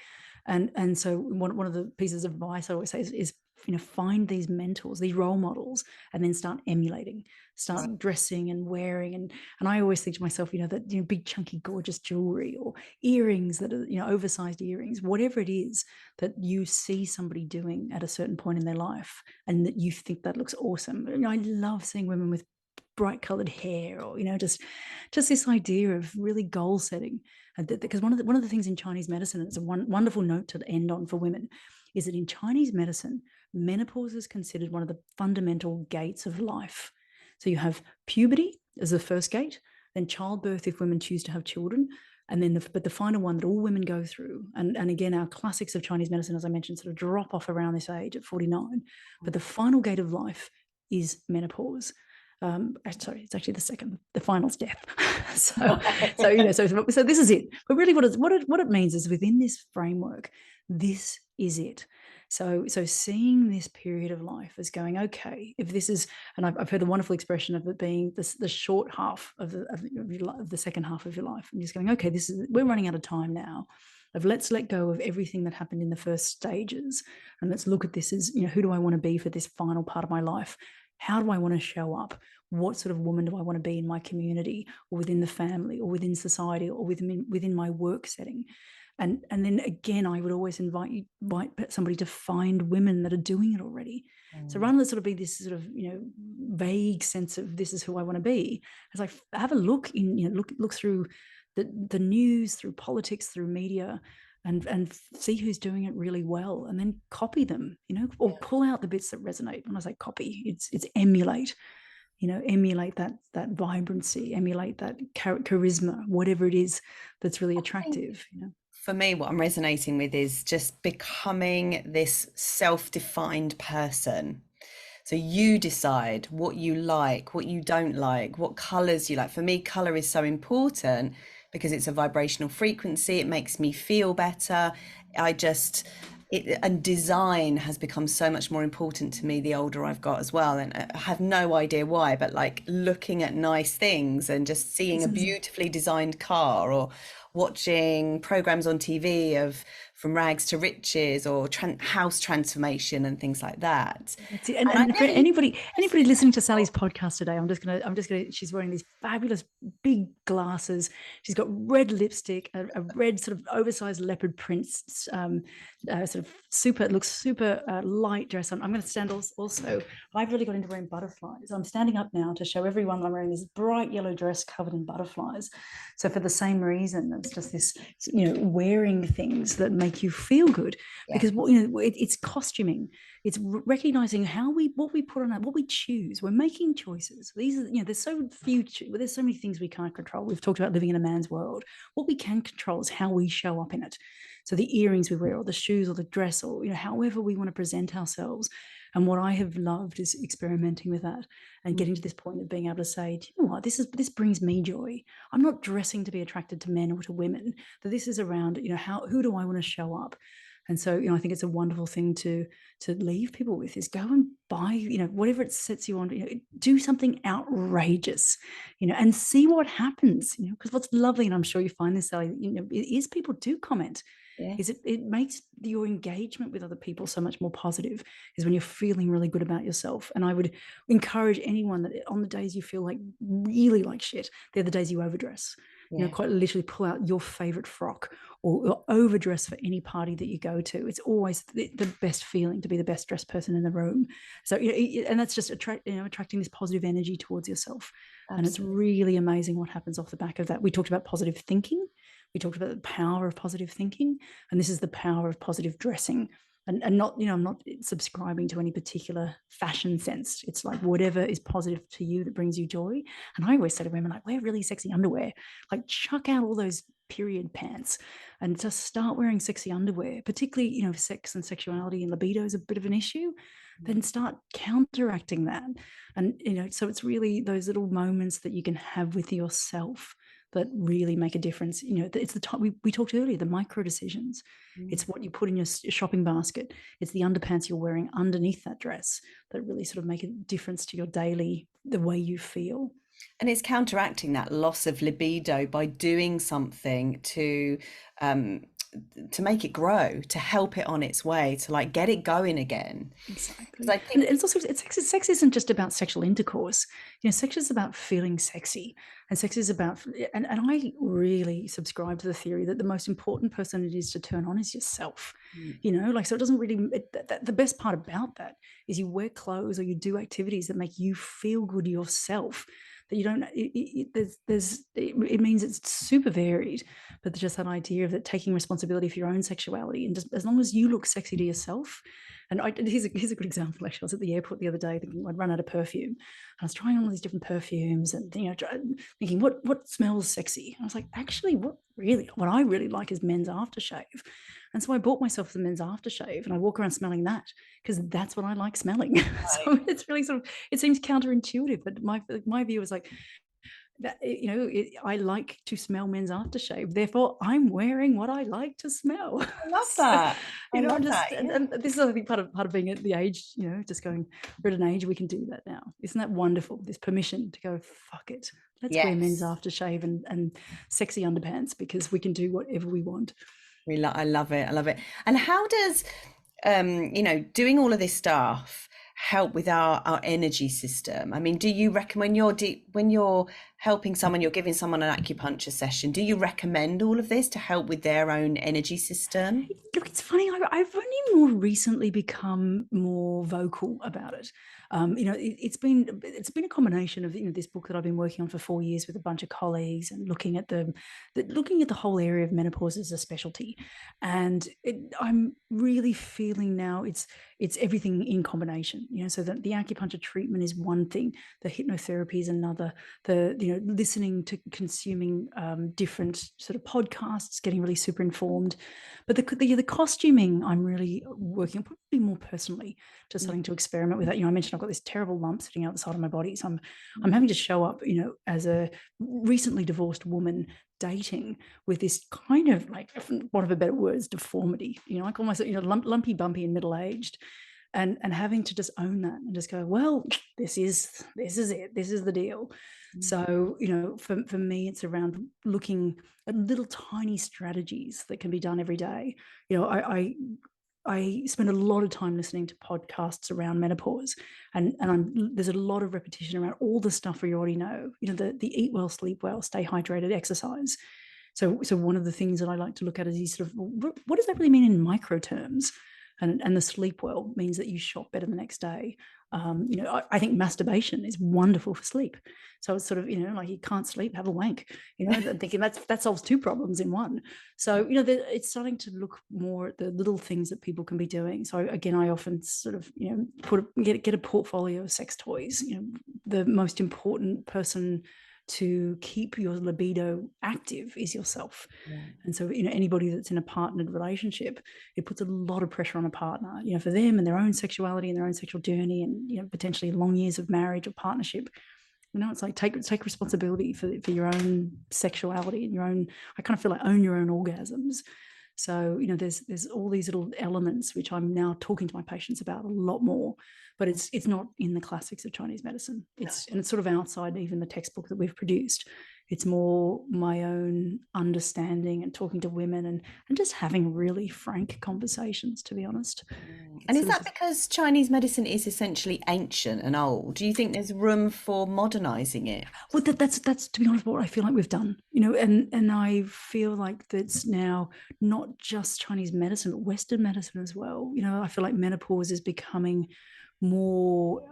And so one of the pieces of advice I always say is find these mentors, these role models, and then start emulating, start dressing and wearing. And I always think to myself, that big chunky gorgeous jewelry or earrings that are oversized earrings, whatever it is that you see somebody doing at a certain point in their life and that you think that looks awesome. I love seeing women with bright colored hair, or just this idea of really goal setting. And because one of the things in Chinese medicine, and it's a wonderful note to end on for women, is that in Chinese medicine, menopause is considered one of the fundamental gates of life. So you have puberty as the first gate, then childbirth if women choose to have children, and then the final one that all women go through, and again, our classics of Chinese medicine, as I mentioned, sort of drop off around this age at 49. But the final gate of life is menopause. Sorry, it's actually the final's death. so, Right. so this is it. But really, what it means is within this framework, this is it. So seeing this period of life as going, okay, if this is, and I've heard the wonderful expression of it being the short half of the second half of your life, and just going, okay, we're running out of time now. Let's let go of everything that happened in the first stages, and let's look at this as, who do I want to be for this final part of my life? How do I want to show up? What sort of woman do I want to be in my community, or within the family, or within society, or within my work setting? And then again, I would always invite somebody to find women that are doing it already. So rather than sort of be this sort of vague sense of this is who I want to be, it's like have a look look through the news, through politics, through media, and see who's doing it really well, and then copy them, or pull out the bits that resonate. When I say copy, it's emulate. Emulate that vibrancy, emulate that charisma, whatever it is that's really I think attractive. for me, what I'm resonating with is just becoming this self-defined person. So you decide what you like, what you don't like, what colors you like. For me, color is so important because it's a vibrational frequency. It makes me feel better. I just, and design has become so much more important to me the older I've got as well. And I have no idea why, but like looking at nice things and just seeing a Isn't it? beautifully designed car, or watching programs on TV of from rags to riches or house transformation and things like that. That's it. And I And for never used anybody to listening to Sally's podcast today, I'm just gonna. She's wearing these fabulous big glasses. She's got red lipstick, a red sort of oversized leopard print, sort of super. It looks super light dress on. I'm going to stand also. I've really got into wearing butterflies. I'm standing up now to show everyone that I'm wearing this bright yellow dress covered in butterflies. So for the same reason, it's just this, wearing things that make you feel good, Yeah, because it's costuming. It's recognizing what we put on it, what we choose. We're making choices. These are, there's so few, there's so many things we can't control. We've talked about living in a man's world. What we can control is how we show up in it. So the earrings we wear, or the shoes, or the dress, or however we want to present ourselves. And what I have loved is experimenting with that and getting to this point of being able to say, do you know what, this brings me joy. I'm not dressing to be attracted to men or to women. That this is around, who do I want to show up? And so, I think it's a wonderful thing to leave people with, is go and buy, whatever it sets you on, do something outrageous, and see what happens, because what's lovely, and I'm sure you find this, Sally, is people do comment, yeah, is it makes your engagement with other people so much more positive, is when you're feeling really good about yourself. And I would encourage anyone that on the days you feel like really like shit, they're the days you overdress. yeah. Quite literally pull out your favorite frock, or overdress for any party that you go to. It's always the best feeling to be the best dressed person in the room. So, and that's just attracting this positive energy towards yourself. And it's Absolutely. really amazing what happens off the back of that. We talked about positive thinking. We talked about the power of positive thinking, and this is the power of positive dressing. And not, I'm not subscribing to any particular fashion sense. It's like whatever is positive to you that brings you joy. And I always say to women, like, wear really sexy underwear, like chuck out all those period pants and just start wearing sexy underwear, particularly, if sex and sexuality and libido is a bit of an issue, then start counteracting that. And, so it's really those little moments that you can have with yourself that really make a difference. It's the time we talked earlier, the micro decisions. Mm. It's what you put in your shopping basket. It's the underpants you're wearing underneath that dress that really sort of make a difference to your daily, the way you feel. And it's counteracting that loss of libido by doing something um, to make it grow, to help it on its way, to like get it going again. Because Exactly. I And think, it's also, sex isn't just about sexual intercourse. Sex is about feeling sexy. And sex is about, and I really subscribe to the theory that the most important person it is to turn on is yourself. mm, So it doesn't really, the best part about that is you wear clothes or you do activities that make you feel good yourself. That you don't, it means it's super varied, but just that idea of that taking responsibility for your own sexuality, and just as long as you look sexy to yourself. And here's a good example. Actually, I was at the airport the other day thinking I'd run out of perfume. I was trying all these different perfumes and thinking what smells sexy. And I was like, actually, what I really like is men's aftershave. And so I bought myself the men's aftershave, and I walk around smelling that because that's what I like smelling. right, So it's really sort of, it seems counterintuitive, but my view is like that, I like to smell men's aftershave, therefore I'm wearing what I like to smell. I love So, that. I I'm love just, that. Yeah. and this is, I think, part of being at the age, just going, we're at an age we can do that now. Isn't that wonderful, this permission to go, fuck it, let's wear men's Yes. aftershave and sexy underpants, because we can do whatever we want. I love it. I love it. And how does doing all of this stuff help with our energy system? I mean, do you recommend when you're helping someone, you're giving someone an acupuncture session, do you recommend all of this to help with their own energy system? Look, it's funny. I've only more recently become more vocal about it. It's been a combination of this book that I've been working on for 4 years with a bunch of colleagues, and looking at the whole area of menopause as a specialty, and I'm really feeling now it's everything in combination. So that the acupuncture treatment is one thing, the hypnotherapy is another, the listening to, consuming different sort of podcasts, getting really super informed. But the costuming, I'm really working on, probably more personally, just starting to experiment with that. I mentioned I've got this terrible lump sitting out the side of my body, so I'm having to show up, as a recently divorced woman dating with this kind of, like, for want of a better words, deformity. I call myself, lumpy, bumpy, and middle aged. and having to just own that and just go, well, this is it, this is the deal. Mm. So, for me, it's around looking at little tiny strategies that can be done every day. I spend a lot of time listening to podcasts around menopause, and there's a lot of repetition around all the stuff we already know. The eat well, sleep well, stay hydrated, exercise. So one of the things that I like to look at is sort of, what does that really mean in micro terms? And the sleep well means that you shop better the next day. I think masturbation is wonderful for sleep. So it's sort of, like, you can't sleep, have a wank. I'm thinking that solves two problems in one. So, it's starting to look more at the little things that people can be doing. So again, I often sort of, get a portfolio of sex toys. The most important person to keep your libido active is yourself. Yeah. And so, anybody that's in a partnered relationship, it puts a lot of pressure on a partner, for them and their own sexuality and their own sexual journey, and potentially long years of marriage or partnership. It's like take responsibility for your own sexuality and your own. I kind of feel like own your own orgasms. So, there's all these little elements which I'm now talking to my patients about a lot more, but it's not in the classics of Chinese medicine. It's sort of outside even the textbook that we've produced. It's more my own understanding and talking to women and just having really frank conversations, to be honest. And is Sort that of because Chinese medicine is essentially ancient and old? Do you think there's room for modernizing it? Well, that's to be honest what I feel like we've done, and I feel like that's now not just Chinese medicine, but Western medicine as well. I feel like menopause is becoming more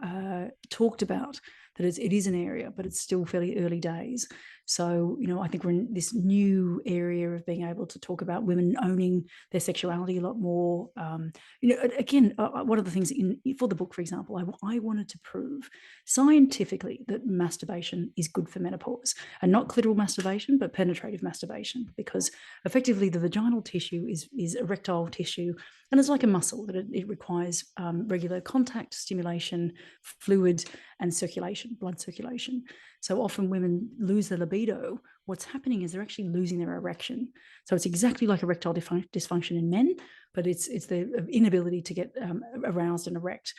talked about, that it is an area, but it's still fairly early days. So, I think we're in this new area of being able to talk about women owning their sexuality a lot more. Again, one of the things for the book, for example, I wanted to prove scientifically that masturbation is good for menopause, and not clitoral masturbation, but penetrative masturbation, because effectively the vaginal tissue is erectile tissue, and it's like a muscle that it requires regular contact, stimulation, fluid, and circulation, blood circulation. So often women lose their libido. What's happening is they're actually losing their erection. So it's exactly like erectile dysfunction in men, but it's the inability to get aroused and erect.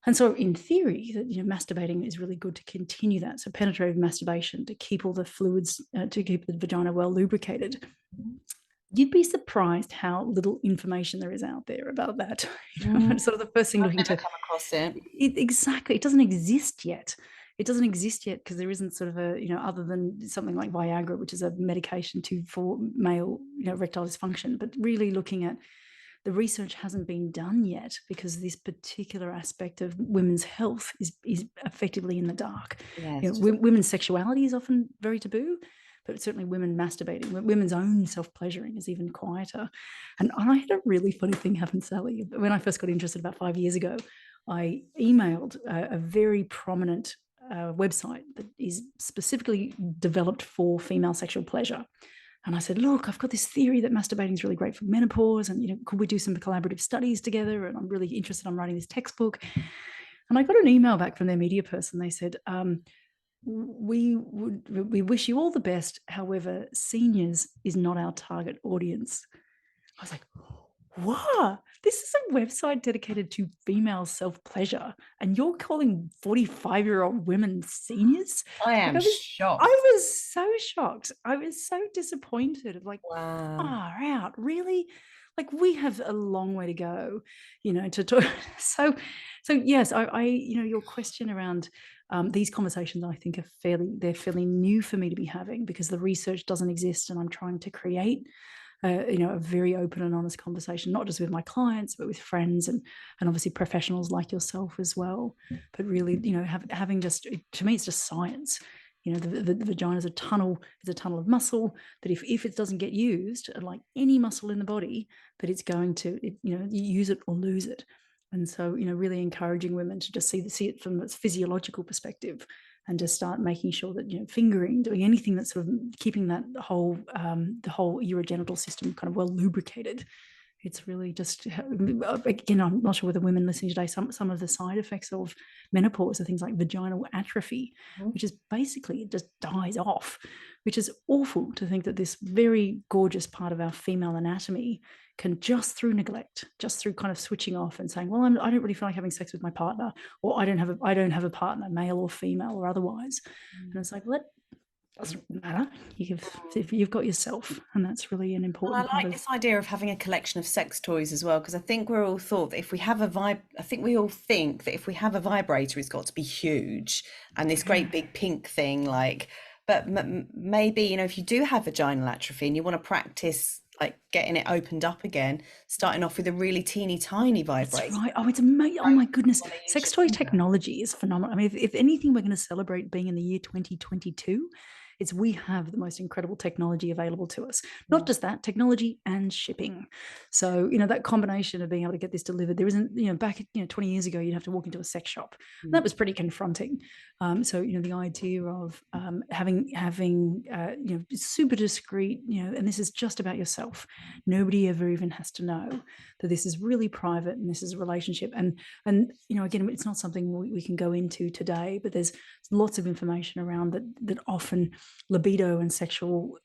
And so in theory, masturbating is really good to continue that. So penetrative masturbation, to keep all the fluids, to keep the vagina well lubricated. You'd be surprised how little information there is out there about that. It's sort of the first thing I've looking never to come across it. exactly. It doesn't exist yet. It doesn't exist yet because there isn't sort of a, other than something like Viagra, which is a medication for male, erectile dysfunction. But really looking at, the research hasn't been done yet because this particular aspect of women's health is effectively in the dark. Yes. Women's sexuality is often very taboo, but certainly women masturbating, women's own self-pleasuring is even quieter. And I had a really funny thing happen, Sally. When I first got interested about 5 years ago, I emailed a very prominent website that is specifically developed for female sexual pleasure. And I said, look, I've got this theory that masturbating is really great for menopause, and could we do some collaborative studies together? And I'm really interested in writing this textbook. And I got an email back from their media person. They said, we wish you all the best. However, seniors is not our target audience. I was like, what? This is a website dedicated to female self-pleasure, and you're calling 45-year-old women seniors? I Like, am shocked. I was so shocked. I was so disappointed. Like, Wow. far out, really? Like, we have a long way to go, to talk. So yes, I your question around these conversations, I think they're fairly new for me to be having, because the research doesn't exist, and I'm trying to create a very open and honest conversation, not just with my clients, but with friends and obviously professionals like yourself as well. But really, having just, to me, it's just science. The vagina is a tunnel of muscle that if it doesn't get used, like any muscle in the body, that it's going to, you use it or lose it. And so, really encouraging women to just see it from its physiological perspective, and just start making sure that, fingering, doing anything that's sort of keeping that the whole urogenital system kind of well lubricated It's really just, again, I'm not sure whether women listening today, some of the side effects of menopause are things like vaginal atrophy, Mhm. which is basically it just dies off, which is awful to think that this very gorgeous part of our female anatomy can, just through neglect, just through kind of switching off and saying, well, I don't really feel like having sex with my partner, or I don't have a partner, male or female or otherwise. And it's like, well, doesn't matter. If you've got yourself, and that's really an And I important part like of. this idea of having a collection of sex toys as well, because I think we're all thought that if we have a I think we all think that if we have a vibrator, it's got to be huge and this Yeah, great big pink thing, like, but maybe, you know, if you do have vaginal atrophy and you want to practice like getting it opened up again, starting off with a really teeny tiny that's vibrator. right. Oh, it's amazing. Oh my goodness, Want to use sex your toy finger. technology is phenomenal. I mean, if anything, we're going to celebrate being in the year 2022. It's we have the most incredible technology available to us. Not Yeah. just that, technology and shipping. So, that combination of being able to get this delivered, there isn't, back, 20 years ago, you'd have to walk into a sex shop. And that was pretty confronting. So, the idea of having, super discreet, and this is just about yourself. Nobody ever even has to know that this is really private and this is a relationship. And again, it's not something we can go into today, but there's lots of information around that often libido and sexual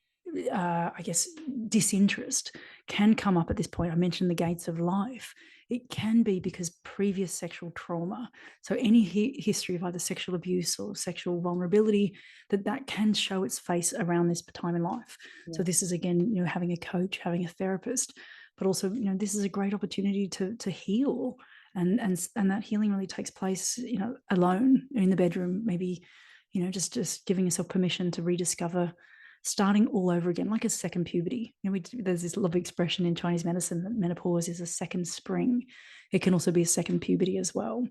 I guess disinterest can come up at this point. I mentioned the gates of life. It can be because previous sexual trauma, so any history of either sexual abuse or sexual vulnerability, that can show its face around this time in life. So Yeah. this is again, having a coach, having a therapist, but also, this is a great opportunity to heal, and that healing really takes place, alone in the bedroom, maybe, just giving yourself permission to rediscover, starting all over again, like a second puberty. There's this lovely expression in Chinese medicine that menopause is a second spring. It can also be a second puberty as well.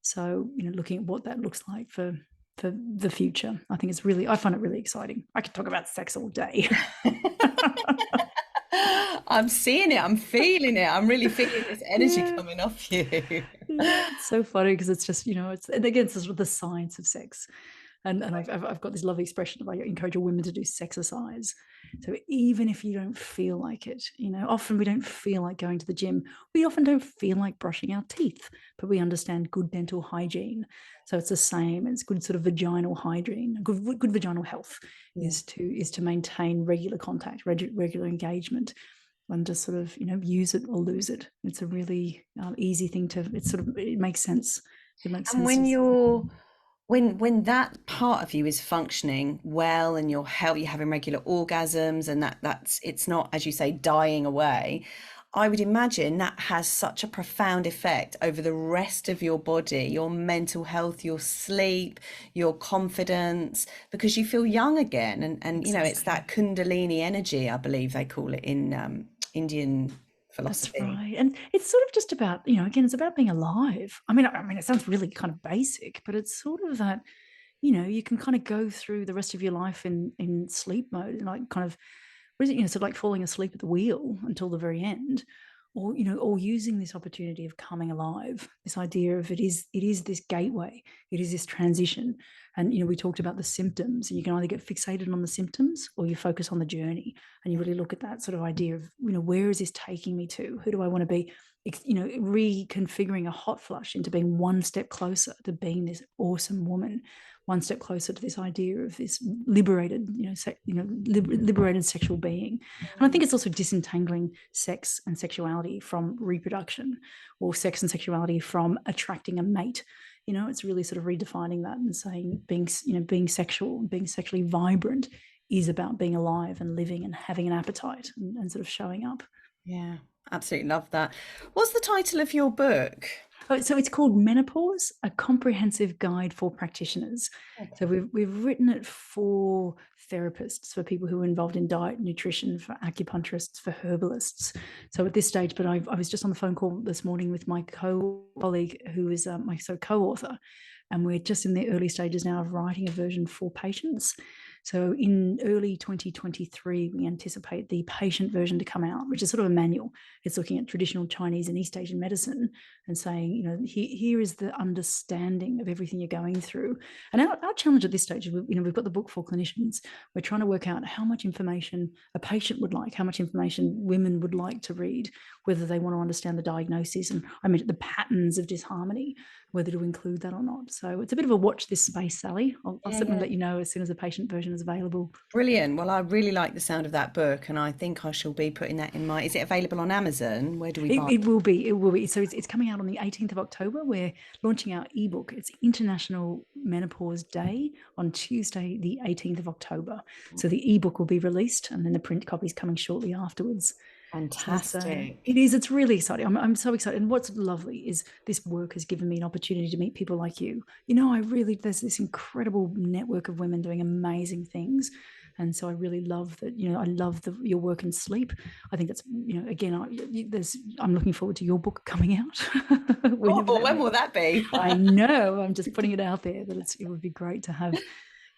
So, looking at what that looks like for the future, I find it really exciting. I could talk about sex all day. I'm seeing it. I'm feeling it. I'm really feeling this energy Yeah. coming off you. Yeah, it's so funny because it's just, and again, it's sort of the science of sex. And I've got this lovely expression of I encourage women to do sexercise. So even if you don't feel like it, often we don't feel like going to the gym. We often don't feel like brushing our teeth, but we understand good dental hygiene. So it's the same. It's good sort of vaginal hygiene. Good vaginal health Yeah. is to maintain regular contact, regular engagement, and just sort of use it or lose it. It's a really easy thing to. It makes sense. It makes And sense. when you're when that part of you is functioning well and you're having regular orgasms and that's it's not, as you say, dying away, I would imagine that has such a profound effect over the rest of your body, your mental health, your sleep, your confidence, because you feel young again. And it's Exactly. that Kundalini energy, I believe they call it in Indian That's philosophy. right. And it's sort of just about, again, it's about being alive. I mean, it sounds really kind of basic, but it's sort of that, you can kind of go through the rest of your life in sleep mode, and like kind of, what is it, sort of like falling asleep at the wheel until the very end, or using this opportunity of coming alive, this idea of it is this gateway, it is this transition. And we talked about the symptoms, and you can either get fixated on the symptoms or you focus on the journey, and you really look at that sort of idea of, where is this taking me to? Who do I want to be? Reconfiguring a hot flush into being one step closer to being this awesome woman, one step closer to this idea of this liberated, liberated sexual being. And I think it's also disentangling sex and sexuality from reproduction, or sex and sexuality from attracting a mate. It's really sort of redefining that and saying being sexual, being sexually vibrant is about being alive and living and having an appetite, and sort of showing up. Yeah, absolutely love that. What's the title of your book? Oh, so it's called Menopause, a comprehensive guide for practitioners. So Okay. we've written it for therapists, for people who are involved in diet, nutrition, for acupuncturists, for herbalists. So at this stage, but I was just on the phone call this morning with my colleague who is my co-author, and we're just in the early stages now of writing a version for patients. So in early 2023, we anticipate the patient version to come out, which is sort of a manual. It's looking at traditional Chinese and East Asian medicine and saying, here is the understanding of everything you're going through. And our challenge at this stage is, we've got the book for clinicians. We're trying to work out how much information a patient would like, how much information women would like to read. whether they want to understand the diagnosis and I mean the patterns of disharmony, whether to include that or not. So it's a bit of a watch this space, Sally. I'll certainly Yeah. let you know as soon as the patient version is available. Brilliant. Well, I really like the sound of that book, and I think I shall be putting that in my. Is it available on Amazon? Where do we buy It will be. It will be. So it's coming out on the 18th of October. We're launching our ebook. It's International Menopause Day on Tuesday, the 18th of October. So the ebook will be released, and then the print copy is coming shortly afterwards. So Fantastic. it is. It's really exciting. I'm so excited. And what's lovely is this work has given me an opportunity to meet people like you. There's this incredible network of women doing amazing things. And so I really love that, I love your work in sleep. I think that's, again, I'm looking forward to your book coming out whenever Oh, that when may. will that be? I know, I'm just putting it out there that it would be great to have,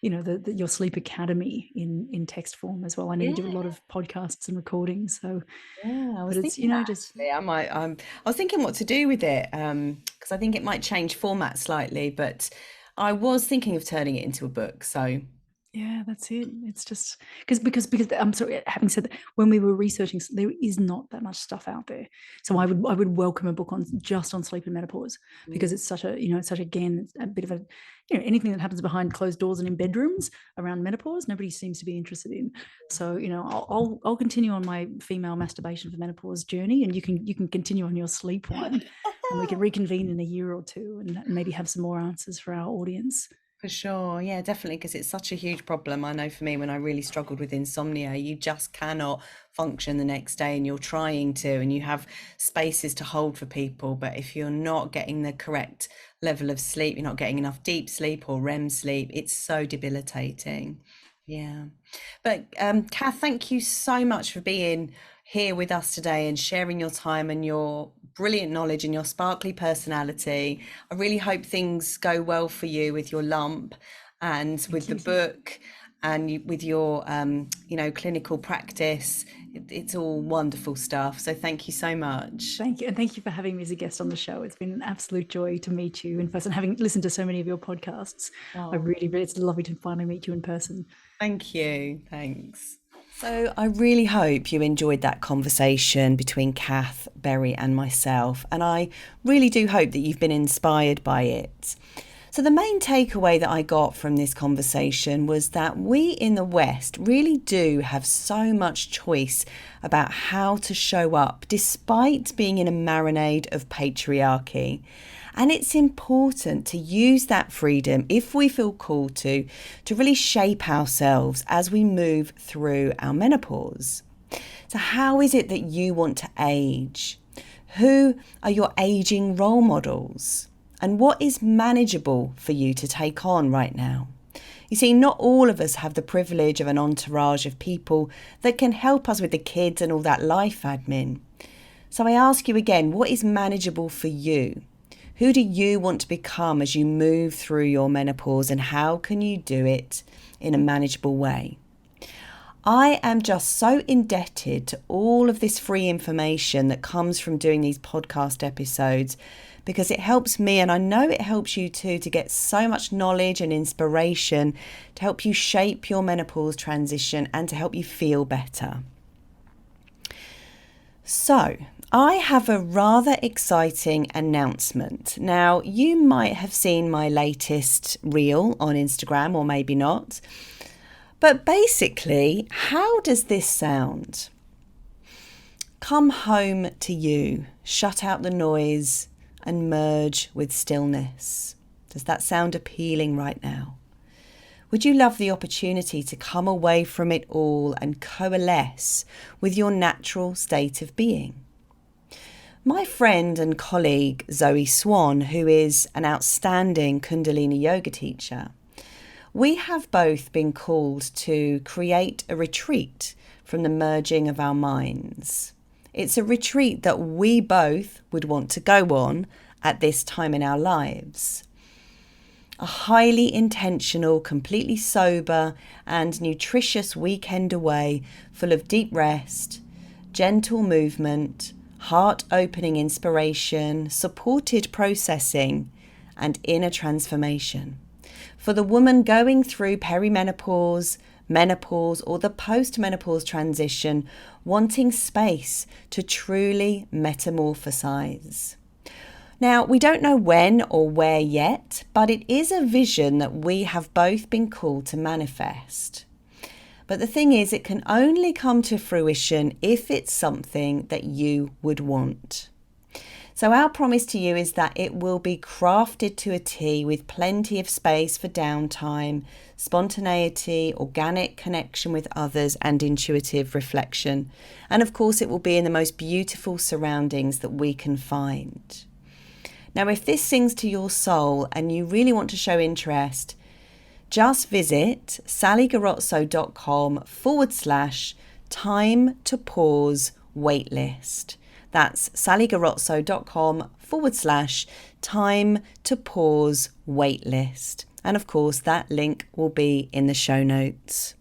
your sleep academy in text form as well. I know you Yeah. do a lot of podcasts and recordings, so, Yeah, I but was it's, thinking that just, actually. I was thinking what to do with it, because I think it might change format slightly, but I was thinking of turning it into a book. So, yeah, that's it. It's just because I'm sorry. Having said that, when we were researching, there is not that much stuff out there. So I would welcome a book on just on sleep and menopause because mm, it's such a again it's a bit of a anything that happens behind closed doors and in bedrooms around menopause, nobody seems to be interested in. So I'll continue on my female masturbation for menopause journey, and you can continue on your sleep one, and we can reconvene in a year or two and maybe have some more answers for our audience. for sure. Yeah, definitely, because it's such a huge problem. I know for me, when I really struggled with insomnia, you just cannot function the next day, and you're trying to, and you have spaces to hold for people. But if you're not getting the correct level of sleep, you're not getting enough deep sleep or REM sleep, it's so debilitating. Yeah. But Kath, thank you so much for being here with us today and sharing your time and your brilliant knowledge and your sparkly personality. I really hope things go well for you with your lump and with Thank the you. book and with your, clinical practice. It's all wonderful stuff. So thank you so much. Thank you. And thank you for having me as a guest on the show. It's been an absolute joy to meet you in person. Having listened to so many of your podcasts, Oh, it's lovely to finally meet you in person. thank you. Thanks. So, I really hope you enjoyed that conversation between Kath Berry and myself, and I really do hope that you've been inspired by it. So, the main takeaway that I got from this conversation was that we in the West really do have so much choice about how to show up despite being in a marinade of patriarchy. And it's important to use that freedom, if we feel called to really shape ourselves as we move through our menopause. So, how is it that you want to age? Who are your aging role models? And what is manageable for you to take on right now? You see, not all of us have the privilege of an entourage of people that can help us with the kids and all that life admin. So I ask you again, what is manageable for you? Who do you want to become as you move through your menopause, and how can you do it in a manageable way? I am just so indebted to all of this free information that comes from doing these podcast episodes, because it helps me, and I know it helps you too, to get so much knowledge and inspiration to help you shape your menopause transition and to help you feel better. So, I have a rather exciting announcement. Now, you might have seen my latest reel on Instagram, or maybe not. But basically, how does this sound? Come home to you, shut out the noise, and merge with stillness. Does that sound appealing right now? Would you love the opportunity to come away from it all and coalesce with your natural state of being? My friend and colleague Zoe Swan, who is an outstanding Kundalini yoga teacher, we have both been called to create a retreat from the merging of our minds. It's a retreat that we both would want to go on at this time in our lives. A highly intentional, completely sober and nutritious weekend away, full of deep rest, gentle movement, heart-opening inspiration, supported processing, and inner transformation. For the woman going through perimenopause, menopause, or the post-menopause transition, wanting space to truly metamorphosize. Now, we don't know when or where yet, but it is a vision that we have both been called to manifest. But the thing is, it can only come to fruition if it's something that you would want. So our promise to you is that it will be crafted to a T with plenty of space for downtime, spontaneity, organic connection with others, and intuitive reflection. And of course, it will be in the most beautiful surroundings that we can find. Now, if this sings to your soul and you really want to show interest, just visit sallygarozzo.com/time to pause waitlist. That's sallygarozzo.com/time to pause waitlist. And of course, that link will be in the show notes.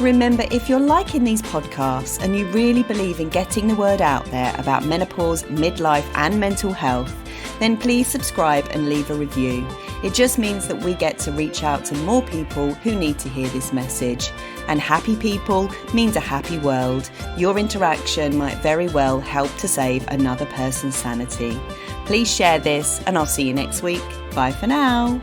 Remember, if you're liking these podcasts and you really believe in getting the word out there about menopause, midlife, and mental health, then please subscribe and leave a review. It just means that we get to reach out to more people who need to hear this message. And happy people means a happy world. Your interaction might very well help to save another person's sanity. Please share this, and I'll see you next week. Bye for now.